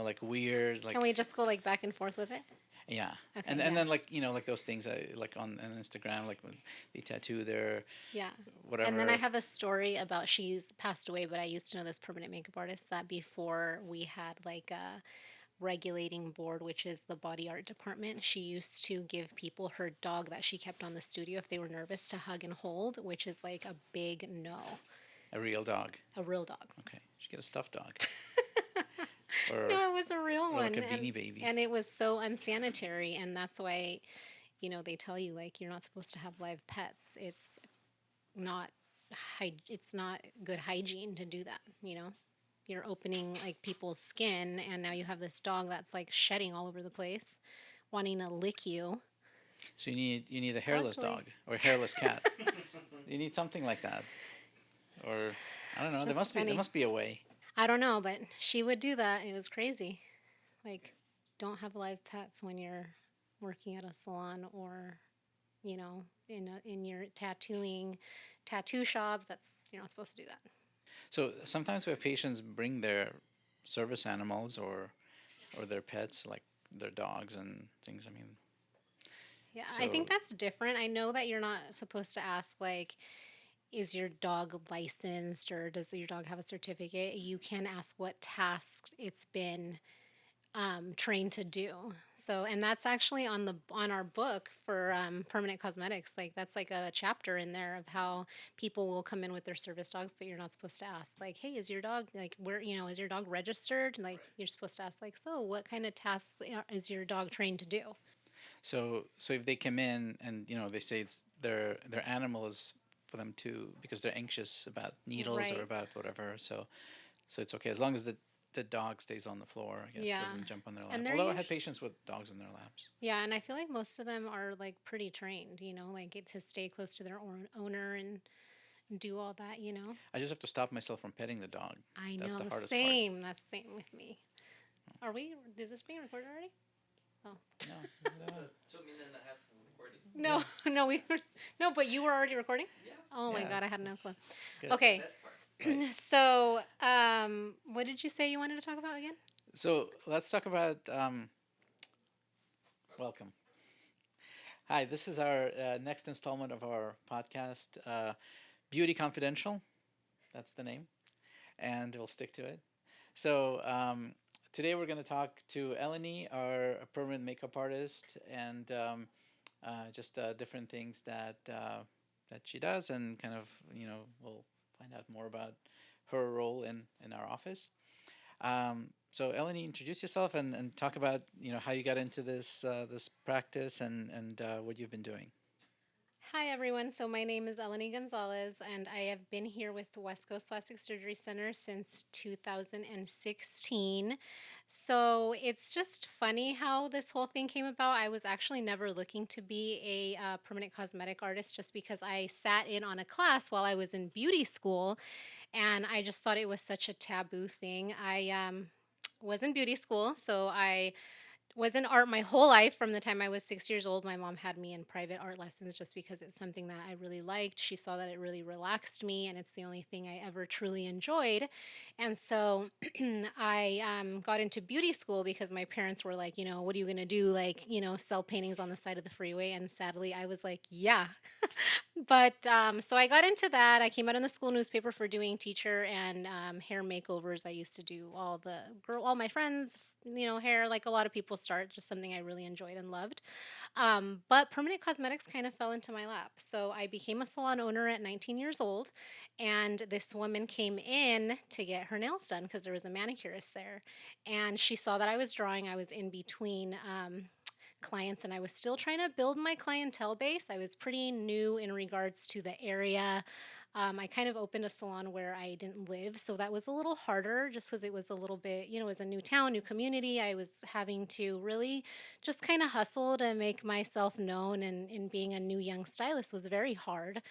like weird, Can we just go like back and forth with it? yeah. Okay, And yeah. then like like those things like on Instagram, like when they tattoo their Yeah. And then I whatever. have a story about she's passed away, but I used to know this permanent makeup artist that before we had like a regulating board, which is the body art department, she used to give people her dog that she kept on the studio if they were nervous to hug and hold, which is like a big no. A real dog. A real dog. Okay, you should get a stuffed dog, or No, it was a real or like one, a beanie baby. and it was so unsanitary, and that's why, they tell you like you're not supposed to have live pets. Not it's not good hygiene to do that, You're opening like people's skin and now you have this dog that's like shedding all over the place, wanting to lick you. So you need a hairless Ugly. dog or a hairless cat. You need something like that, or I don't It's know. There just must be there funny. must be a way. I don't know, but she would do that. It was crazy. Like, don't have live pets when you're working at a salon or, in your tattoo shop. That's You're not supposed to do that. So sometimes we have patients bring their service animals or their pets, like their dogs and things. I mean, Yeah, I so think that's different. I know that you're not supposed to ask, like, is your dog licensed or does your dog have a certificate? You can ask what tasks it's been trained to do. So, and that's actually on our book for permanent cosmetics. Like that's like a chapter in there of how people will come in with their service dogs, but you're not supposed to ask like, "Hey, is your dog like where is your dog registered?" Like you're supposed to ask like, "So, what kind of tasks is your dog trained to do?" so if they come in and they say it's their animal is for them to because they're anxious about needles or Right. about whatever. So it's okay as long as the dog stays on the floor. I guess Yeah. doesn't jump on their lap. And they're Although I had usually patients with dogs on their laps. yeah, and I feel like most of them are like pretty trained, like get to stay close to their owner and do all that. I just have to stop myself from petting the dog. I That's know, the the hardest part. same. That's same with me. Is this being recorded already? Oh. No, That's no. a 2 minute and a half recording. No, no, no, but you were already recording? Yeah, Oh my Yeah, God, I had no it's clue. good. Okay, best part. Right. so what did you say you wanted to talk about again? So let's talk about welcome. Hi, this is our next installment of our podcast, Beauty Confidential. That's the name, and we'll stick to it. So today we're going to talk to Eleni, our permanent makeup artist, and just different things that she does, and kind of we'll find out more about her role in our office. So Eleni, introduce yourself and talk about how you got into this practice and what you've been doing. Hi, everyone. So, my name is Eleni Gonzalez, and I have been here with the West Coast Plastic Surgery Center since 2016. So, it's just funny how this whole thing came about. I was actually never looking to be a permanent cosmetic artist just because I sat in on a class while I was in beauty school, and I just thought it was such a taboo thing. I was in beauty school, so I was in art my whole life from the time I was 6 years old. My mom had me in private art lessons just because it's something that I really liked. She saw that it really relaxed me, and it's the only thing I ever truly enjoyed. And so I got into beauty school because my parents were like, what are you going to do? Like, sell paintings on the side of the freeway. And sadly, I was like, yeah. But so I got into that. I came out in the school newspaper for doing teacher and hair makeovers. I used to do all my friends, hair, like a lot of people start, just something I really enjoyed and loved. But permanent cosmetics kind of fell into my lap. So I became a salon owner at 19 years old, and this woman came in to get her nails done because there was a manicurist there. And she saw that I was drawing. I was in between clients and I was still trying to build my clientele base. I was pretty new in regards to the area. I kind of opened a salon where I didn't live, so that was a little harder just because it was a little bit, it was a new town, new community. I was having to really just kind of hustle to make myself known, and in being a new young stylist was very hard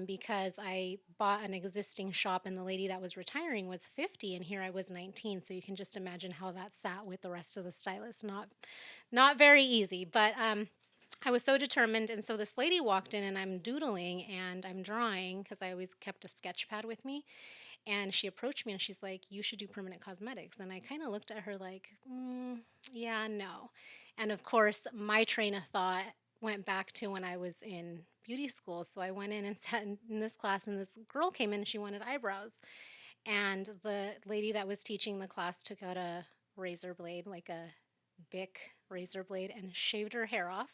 because I bought an existing shop and the lady that was retiring was 50 and here I was 19. So you can just imagine how that sat with the rest of the stylists. Not very easy, but I was so determined. And so this lady walked in, and I'm doodling and I'm drawing because I always kept a sketch pad with me. And she approached me and she's like, "You should do permanent cosmetics." And I kind of looked at her like, yeah, no. And of course, my train of thought went back to when I was in beauty school. So I went in and sat in this class, and this girl came in and she wanted eyebrows. And the lady that was teaching the class took out a razor blade, like a Bic razor blade, and shaved her hair off,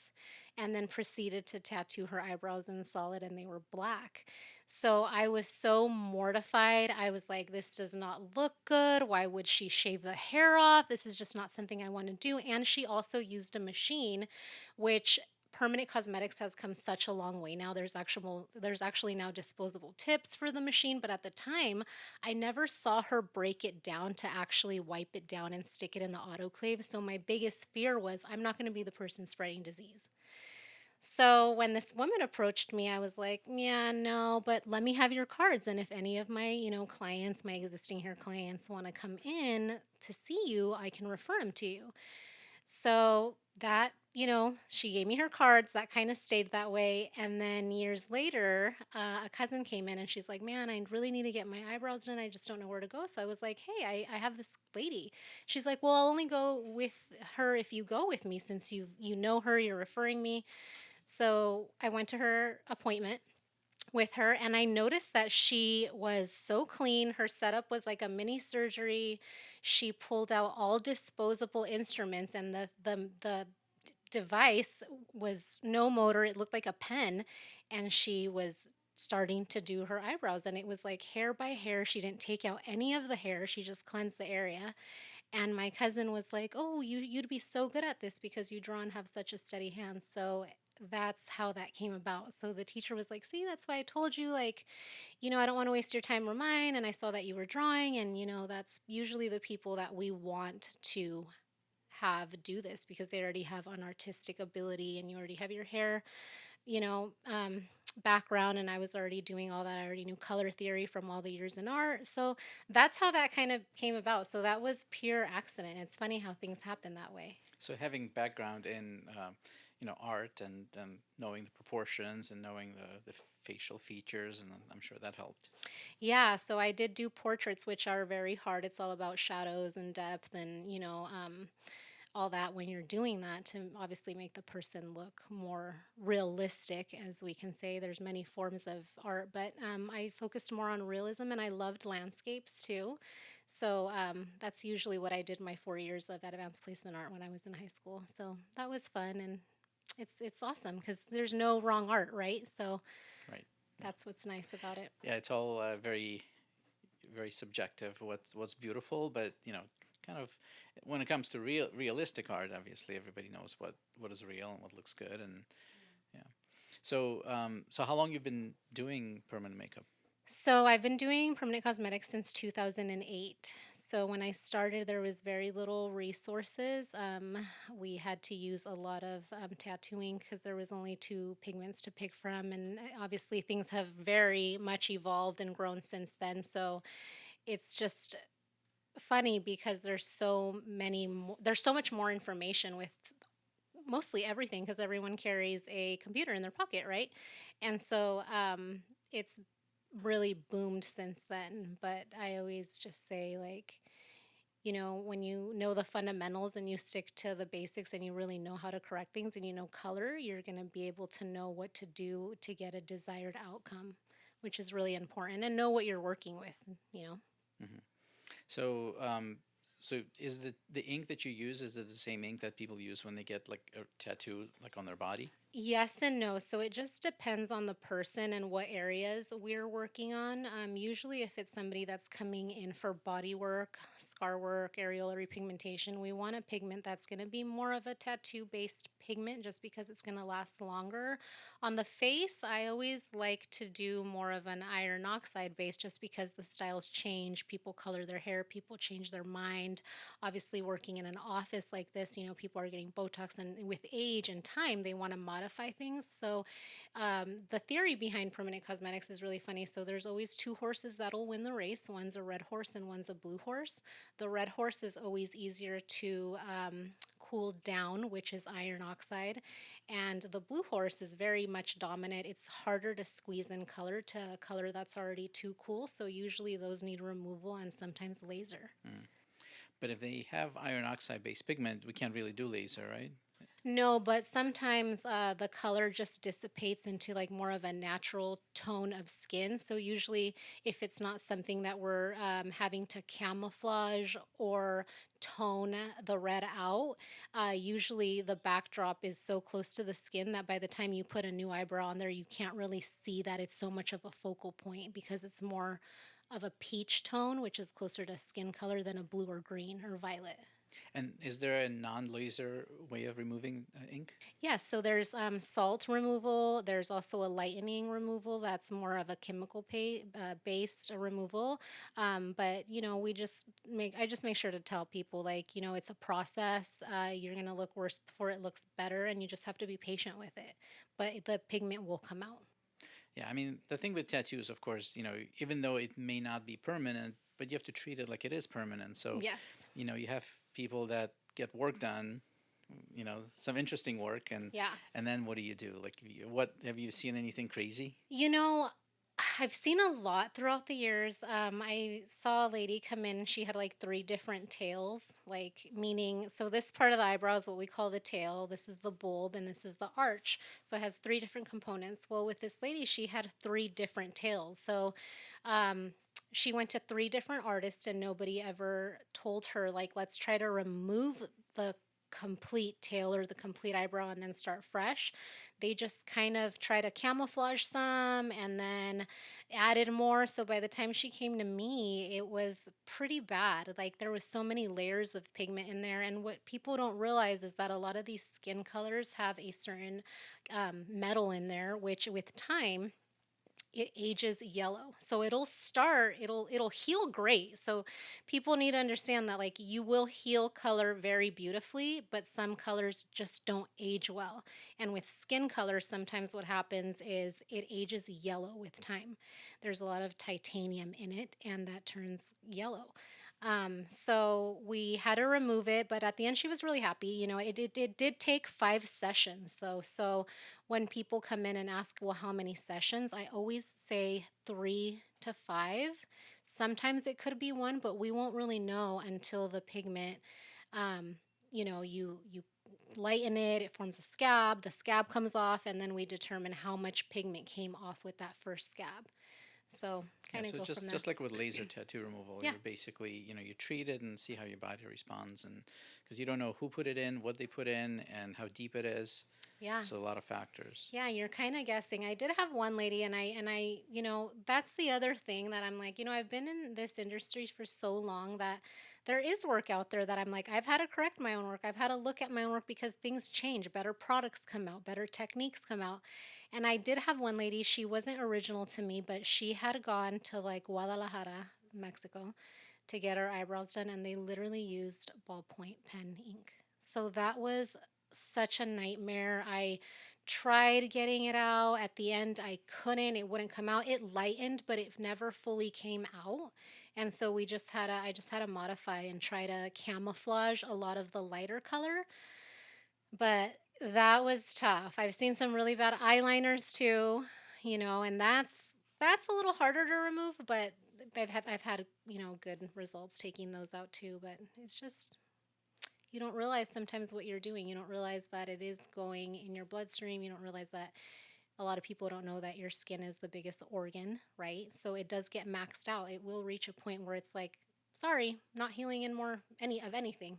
and then proceeded to tattoo her eyebrows in solid, and they were black. So I was so mortified. I was like, this does not look good. Why would she shave the hair off? This is just not something I want to do. And she also used a machine, which permanent cosmetics has come such a long way now. There's actually now disposable tips for the machine, but at the time I never saw her break it down to actually wipe it down and stick it in the autoclave. So my biggest fear was I'm not going to be the person spreading disease. So when this woman approached me, I was like, yeah, no, but let me have your cards. And if any of my, clients, my existing hair clients want to come in to see you, I can refer them to you. So that, she gave me her cards. That kind of stayed that way. And then years later, a cousin came in and she's like, man, I really need to get my eyebrows done. I just don't know where to go. So I was like, hey, I have this lady. She's like, well, I'll only go with her if you go with me since you know her, you're referring me. So I went to her appointment with her and I noticed that she was so clean. Her setup was like a mini surgery. She pulled out all disposable instruments and the device was no motor. It looked like a pen, and she was starting to do her eyebrows, and it was like hair by hair. She didn't take out any of the hair. She just cleansed the area. And my cousin was like, "Oh, you'd be so good at this because you draw and have such a steady hand." So that's how that came about. So the teacher was like, "See, that's why I told you, like, I don't want to waste your time or mine. And I saw that you were drawing, and that's usually the people that we want to have do this because they already have an artistic ability and you already have your hair, you know, um, background. And I was already doing all that. I already knew color theory from all the years in art. So that's how that kind of came about. So that was pure accident. It's funny how things happen that way. So having background in art and knowing the proportions and knowing the facial features, and I'm sure that helped. Yeah, so I did do portraits, which are very hard. It's all about shadows and depth and, all that when you're doing that to obviously make the person look more realistic, as we can say. There's many forms of art, but I focused more on realism and I loved landscapes too. So that's usually what I did my 4 years of advanced placement art when I was in high school. So that was fun, and it's awesome because there's no wrong art, right? So Right. Yeah. that's what's nice about it. Yeah. It's all very very subjective. What's beautiful, but kind of when it comes to realistic art, obviously everybody knows what is real and what looks good, and yeah. So how long you've been doing permanent makeup? So I've been doing permanent cosmetics since 2008. So when I started, there was very little resources. We had to use a lot of tattooing because there was only two pigments to pick from, and obviously things have very much evolved and grown since then. So it's just funny because there's so much more information with mostly everything because everyone carries a computer in their pocket, right? And so it's really boomed since then. But I always just say, like, when you know the fundamentals and you stick to the basics and you really know how to correct things and you know color, you're going to be able to know what to do to get a desired outcome, which is really important, and know what you're working with. Hmm. So is the ink that you use, is it the same ink that people use when they get like a tattoo like on their body? Yes and no. So it just depends on the person and what areas we're working on. Usually, if it's somebody that's coming in for body work, scar work, areola repigmentation, we want a pigment that's going to be more of a tattoo based pigment just because it's going to last longer. On the face, I always like to do more of an iron oxide base just because the styles change. People color their hair, people change their mind. Obviously, working in an office like this, people are getting Botox, and with age and time, they want to modify things. So, the theory behind permanent cosmetics is really funny. So, there's always two horses that'll win the race. One's a red horse and one's a blue horse. The red horse is always easier to cooled down, which is iron oxide. And the blue horse is very much dominant. It's harder to squeeze in color to a color that's already too cool. So usually those need removal and sometimes laser. Mm. But if they have iron oxide based pigment, we can't really do laser, right? No, but sometimes the color just dissipates into like more of a natural tone of skin. So usually, if it's not something that we're having to camouflage or tone the red out, usually the backdrop is so close to the skin that by the time you put a new eyebrow on there, you can't really see that it's so much of a focal point because it's more of a peach tone, which is closer to skin color than a blue or green or violet. And is there a non laser way of removing ink? Yes, so there's salt removal. There's also a lightening removal that's more of a chemical based removal. But we just I just make sure to tell people like it's a process. You're gonna look worse before it looks better, and you just have to be patient with it. But the pigment will come out. Yeah, I mean, the thing with tattoos, of course, even though it may not be permanent, but you have to treat it like it is permanent. So, Yes. you have people that get work done, some interesting work, and Yeah. and then what do you do? Like, what have you seen anything crazy? You know, I've seen a lot throughout the years. I saw a lady come in. She had like three different tails, like meaning, so this part of the eyebrow is what we call the tail. This is the bulb, and this is the arch. So it has three different components. Well, with this lady, she had three different tails. So um, she went to three different artists, and nobody ever told her, like, let's try to remove the complete tail or the complete eyebrow and then start fresh. They just kind of try to camouflage some and then added more. So by the time she came to me, it was pretty bad. Like there was so many layers of pigment in there. And what people don't realize is that a lot of these skin colors have a certain metal in there, which with time it ages yellow. So it'll heal great. So people need to understand that like you will heal color very beautifully, but some colors just don't age well. And with skin color, sometimes what happens is it ages yellow with time. There's a lot of titanium in it and that turns yellow. So we had to remove it, but at the end she was really happy. It did take 5 sessions though. So when people come in and ask, well, how many sessions? I always say 3 to 5. Sometimes it could be one, but we won't really know until the pigment, um, you lighten it, it forms a scab, the scab comes off, and then we determine how much pigment came off with that first scab. So Yeah, kind of so go just from there. just like with laser tattoo removal, Yeah. you're basically, you treat it and see how your body responds, and because you don't know who put it in, what they put in, and how deep it is, Yeah. so a lot of factors. Yeah, you're kind of guessing. I did have one lady that's the other thing that I'm like, I've been in this industry for so long that there is work out there that I'm like, I've had to correct my own work. I've had to look at my own work because things change, better products come out, better techniques come out. And I did have one lady, she wasn't original to me, but she had gone to like Guadalajara, Mexico to get her eyebrows done and they literally used ballpoint pen ink. So that was such a nightmare. I tried getting it out. At the end, I couldn't. It wouldn't come out. It lightened, but it never fully came out. And so I just had to modify and try to camouflage a lot of the lighter color. But that was tough. I've seen some really bad eyeliners too, and that's a little harder to remove, but I've had, good results taking those out too, but it's just you don't realize sometimes what you're doing. You don't realize that it is going in your bloodstream. You don't realize that a lot of people don't know that your skin is the biggest organ, right? So it does get maxed out. It will reach a point where it's like, sorry, not healing in more any of anything.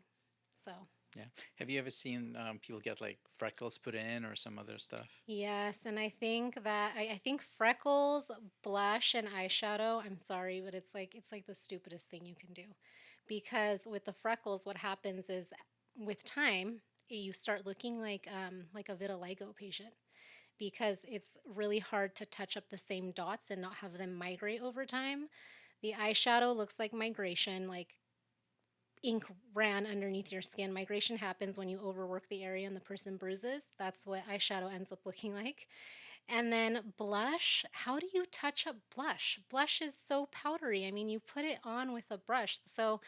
So, Yeah. Have you ever seen people get like freckles put in or some other stuff? yes, and I think that I think freckles, blush, and eyeshadow. I'm sorry, but it's like the stupidest thing you can do, because with the freckles, what happens is with time you start looking like a vitiligo patient because it's really hard to touch up the same dots and not have them migrate over time. The eyeshadow looks like migration, like ink ran underneath your skin. Migration happens when you overwork the area and the person bruises. That's what eyeshadow ends up looking like. And then blush, how do you touch up blush? Blush is so powdery. I mean, you put it on with a brush. So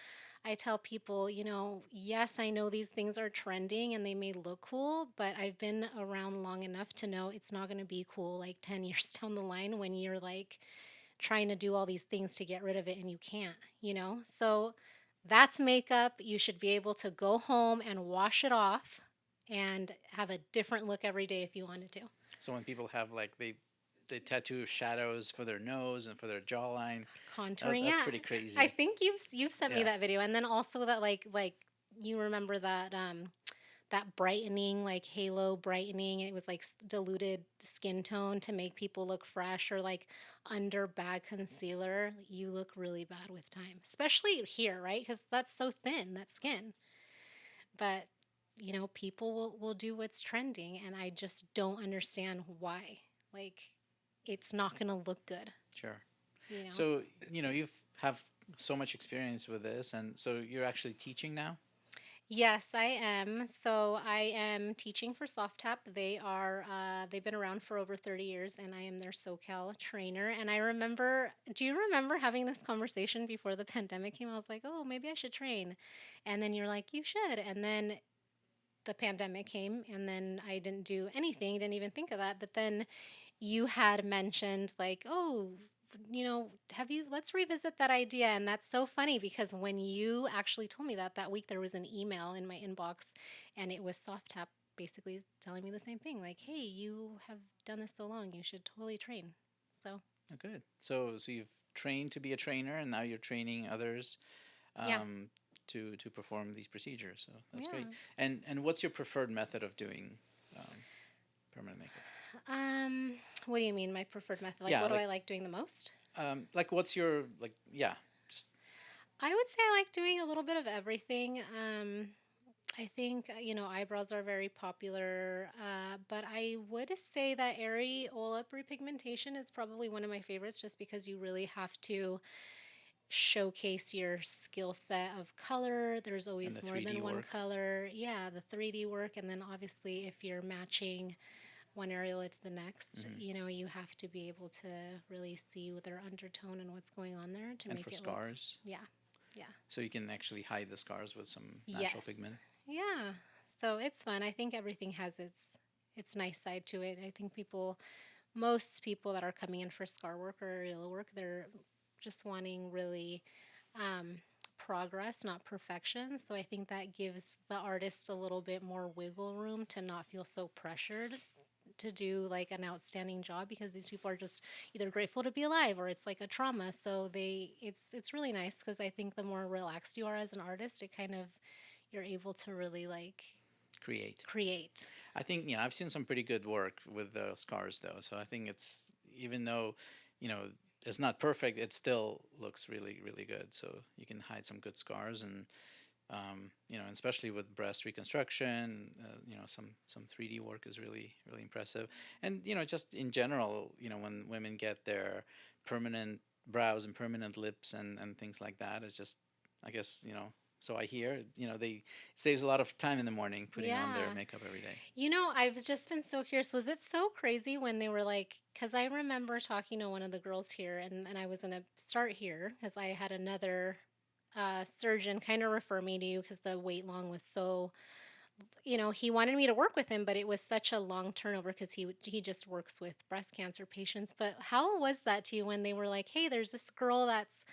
I tell people, yes, I know these things are trending and they may look cool, but I've been around long enough to know it's not going to be cool like 10 years down the line when you're like trying to do all these things to get rid of it and you can't. So that's makeup. You should be able to go home and wash it off and have a different look every day if you wanted to. So when people have like they tattoo shadows for their nose and for their jawline, Contouring, that's yeah. pretty I crazy. think you've sent me Yeah. that video, and then also that like you remember that that brightening, like halo brightening. It was like diluted skin tone to make people look fresh, or like under bad concealer. You look really bad with time, especially here, right? Because that's so thin, that skin. But people will do what's trending, and I just don't understand why. Like, it's not gonna look good, Sure. you know. So, you've have so much experience with this, and so you're actually teaching now? Yes, I am. So I am teaching for Soft Tap. They've been around for over 30 years, and I am their SoCal trainer. And do you remember having this conversation before the pandemic came? I was like, oh, maybe I should train. And then you're like, you should. And then the pandemic came, and then I didn't do anything, didn't even think of that. But then you had mentioned like, oh, have you, let's revisit that idea. And that's so funny because when you actually told me that week, there was an email in my inbox, and it was Soft Tap basically telling me the same thing, like, hey, you have done this so long, you should totally train. So Oh, good. So you've trained to be a trainer, and now you're training others yeah. um, to perform these procedures. So that's great. Yeah. And what's your preferred method of doing um, permanent makeup? um what do you mean, my preferred method? Like, Yeah, what do I like doing the most? like what's your like? Yeah, just I would say I like doing a little bit of everything. I think, eyebrows are very popular, but I would say that areola repigmentation is probably one of my favorites just because you really have to showcase your skill set of color. There's and always the more 3D than one work. color. Yeah, the 3D work. And then obviously, if you're matching one areola to the next, Hmm. you have to be able to really see with their undertone and what's going on there to And for make it look, scars, yeah, yeah. so you can actually hide the scars with some natural Yes. pigment. Yeah. So it's fun. I think everything has its nice side to it. I think most people that are coming in for scar work or areola work, they're just wanting really um, progress, not perfection. So I think that gives the artist a little bit more wiggle room to not feel so pressured to do like an outstanding job, because these people are just either grateful to be alive or it's like a trauma. So it's really nice because I think the more relaxed you are as an artist, it kind of, you're able to really like Create. create. I think I've seen some pretty good work with the scars though. So I think it's even though you know it's not perfect, it still looks really really good. So you can hide some good scars and especially with breast reconstruction, some 3D work is really really impressive. And just in general, when women get their permanent brows and permanent lips and things like that, it's just I guess so I hear they saves a lot of time in the morning putting on their Yeah. makeup every day. I've just been so curious. Was it so crazy when they were like, because I remember talking to one of the girls here, and I was going to start here because I had another surgeon kind of refer me to you because the wait long was so, he wanted me to work with him, but it was such a long turnover because he just works with breast cancer patients. But how was that to you when they were like, hey, there's this girl that's,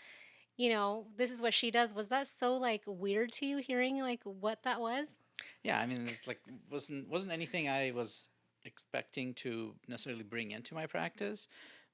this is what she does? Was that so like weird to you hearing like what that was? Yeah, I mean, it's like wasn't anything I was expecting to necessarily bring into my practice,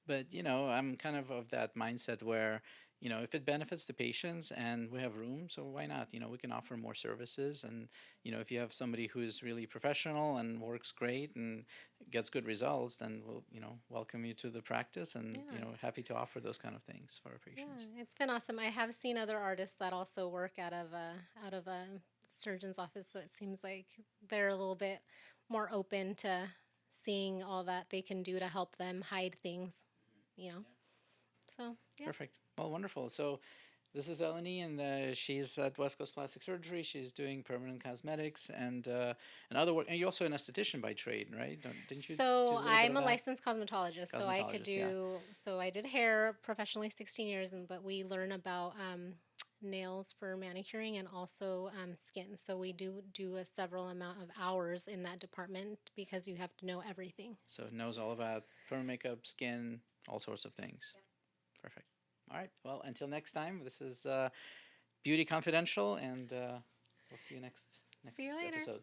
but I'm kind of that mindset where if it benefits the patients and we have room, so why not? We can offer more services, and if you have somebody who is really professional and works great and gets good results, then we'll welcome you to the practice, and Yeah. happy to offer those kind of things for our Yeah, patients. it's been awesome. I have seen other artists that also work out of a surgeon's office, so it seems like they're a little bit more open to seeing all that they can do to help them hide things, you know. So, yeah. Perfect. Well, wonderful. So this is Eleni, and she's at West Coast Plastic Surgery. She's doing permanent cosmetics and other work. And you're also an esthetician by trade, right? Didn't you do So a little bit I'm of a that? licensed cosmetologist, so I could Cosmetologist, yeah. do. So I did hair professionally 16 years, but we learn about nails for manicuring and also skin. So we do a several amount of hours in that department because you have to know everything. So it knows all about permanent makeup, skin, all sorts of things. Yep. Perfect. All right. Well, until next time, this is Beauty Confidential, and we'll see you next See you later. episode.